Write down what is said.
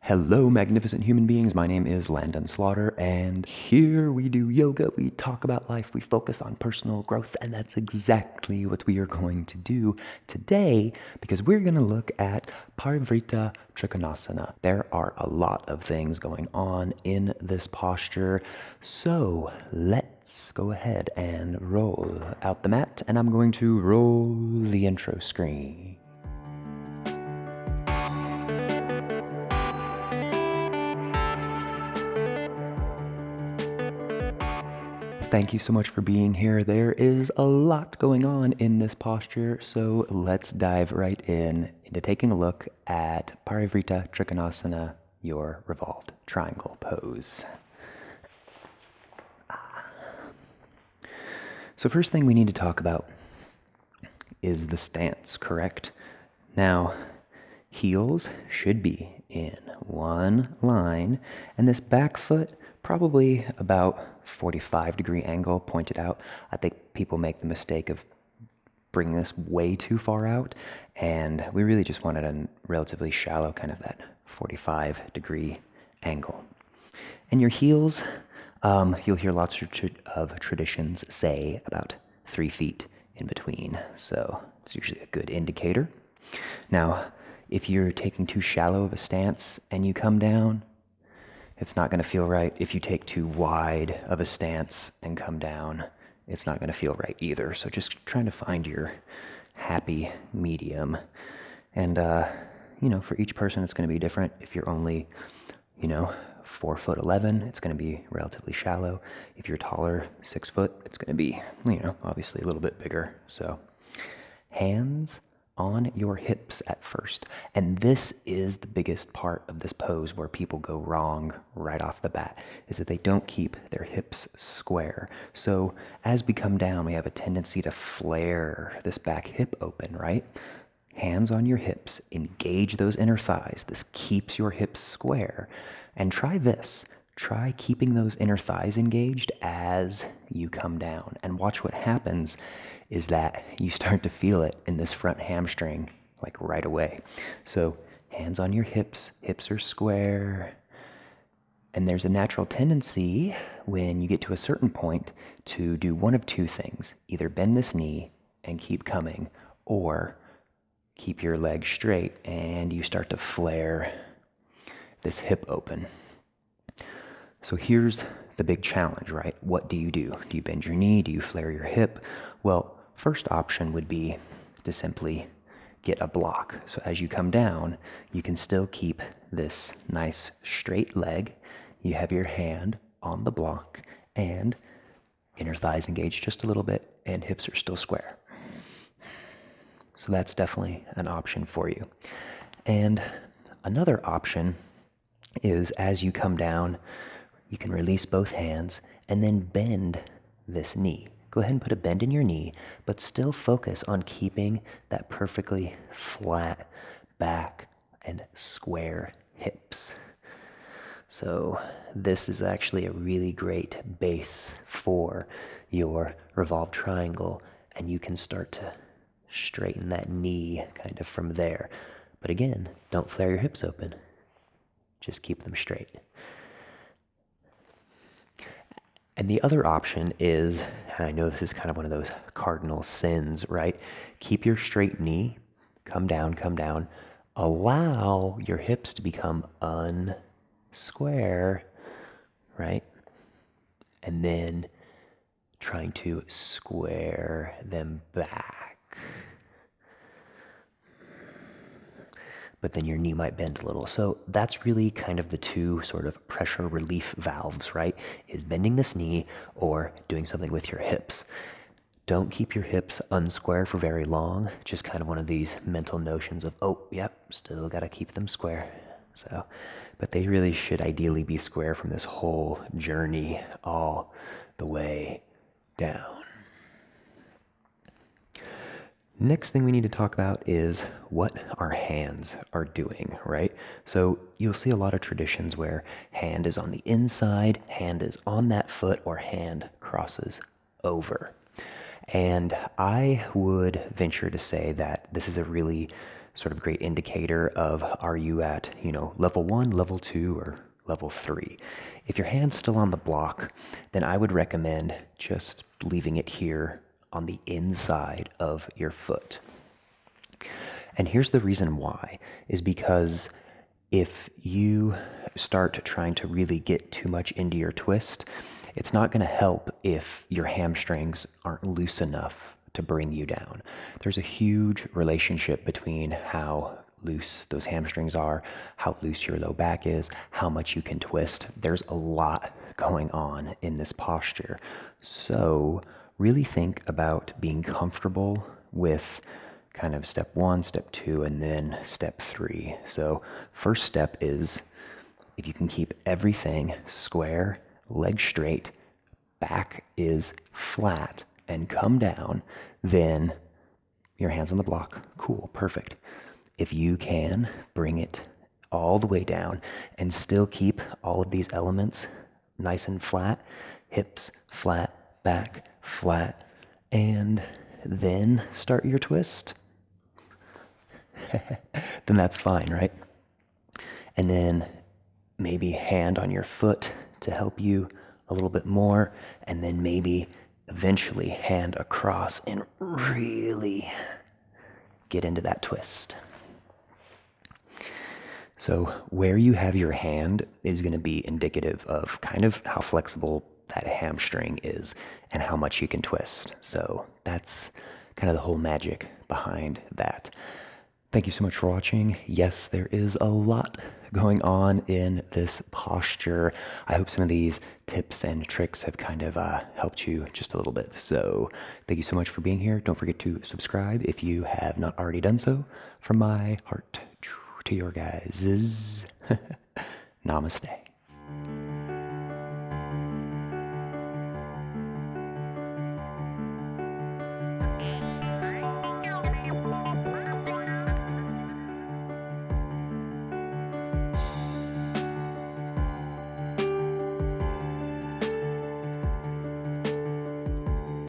Hello, magnificent human beings. My name is Landon Slaughter, and here we do yoga. We talk about life. We focus on personal growth, and that's exactly what we are going to do today because we're going to look at Parivrtta Trikonasana. There are a lot of things going on in this posture, so let's go ahead and roll out the mat, and I'm going to roll the intro screen. Thank you so much for being here. There is a lot going on in this posture, so let's dive right into taking a look at Parivritta Trikonasana, your revolved triangle pose. So first thing we need to talk about is the stance, correct? Now, heels should be in one line, and this back foot probably about 45-degree angle pointed out. I think people make the mistake of bringing this way too far out, and we really just wanted a relatively shallow kind of that 45-degree angle. And your heels, you'll hear lots of traditions say about 3 feet in between, so it's usually a good indicator. Now, if you're taking too shallow of a stance and you come down, it's not going to feel right. If you take too wide of a stance and come down, it's not going to feel right either. So just trying to find your happy medium. And, for each person, it's going to be different. If you're only, 4'11", it's going to be relatively shallow. If you're taller, 6 foot, it's going to be, obviously a little bit bigger. So hands on your hips at first. And this is the biggest part of this pose where people go wrong right off the bat, is that they don't keep their hips square. So as we come down, we have a tendency to flare this back hip open, right? Hands on your hips, engage those inner thighs. This keeps your hips square. And try this. Try keeping those inner thighs engaged as you come down. And watch what happens is that you start to feel it in this front hamstring, like right away. So hands on your hips, hips are square. And there's a natural tendency when you get to a certain point to do one of two things. Either bend this knee and keep coming, or keep your leg straight and you start to flare this hip open. So here's the big challenge, right? What do? Do you bend your knee? Do you flare your hip? Well, first option would be to simply get a block. So as you come down, you can still keep this nice straight leg. You have your hand on the block and inner thighs engaged just a little bit and hips are still square. So that's definitely an option for you. And another option is as you come down, you can release both hands and then bend this knee. Go ahead and put a bend in your knee, but still focus on keeping that perfectly flat back and square hips. So this is actually a really great base for your revolved triangle, and you can start to straighten that knee kind of from there. But again, don't flare your hips open. Just keep them straight. And the other option is, and I know this is kind of one of those cardinal sins, right? Keep your straight knee, come down, allow your hips to become unsquare, right? And then trying to square them back. But then your knee might bend a little. So that's really kind of the two sort of pressure relief valves, right? Is bending this knee or doing something with your hips. Don't keep your hips unsquare for very long. Just kind of one of these mental notions of, oh, yep, still got to keep them square. So, but they really should ideally be square from this whole journey all the way down. Next thing we need to talk about is what our hands are doing, right? So you'll see a lot of traditions where hand is on the inside, hand is on that foot, or hand crosses over. And I would venture to say that this is a really sort of great indicator of, are you at, level 1, level 2, or level 3. If your hand's still on the block, then I would recommend just leaving it here on the inside of your foot. And here's the reason why, is because if you start trying to really get too much into your twist, it's not going to help if your hamstrings aren't loose enough to bring you down. There's a huge relationship between how loose those hamstrings are, how loose your low back is, how much you can twist. There's a lot going on in this posture. So really think about being comfortable with kind of step 1, step 2, and then step 3. So first step is, if you can keep everything square, legs straight, back is flat, and come down, then your hands on the block. Cool, perfect. If you can bring it all the way down and still keep all of these elements nice and flat, hips flat, back flat, and then start your twist, then that's fine, right? And then maybe hand on your foot to help you a little bit more, and then maybe eventually hand across and really get into that twist. So where you have your hand is going to be indicative of kind of how flexible that hamstring is and how much you can twist. So that's kind of the whole magic behind that. Thank you so much for watching. Yes, there is a lot going on in this posture. I hope some of these tips and tricks have kind of helped you just a little bit. So thank you so much for being here. Don't forget to subscribe if you have not already done so. From my heart to your guys'. Namaste.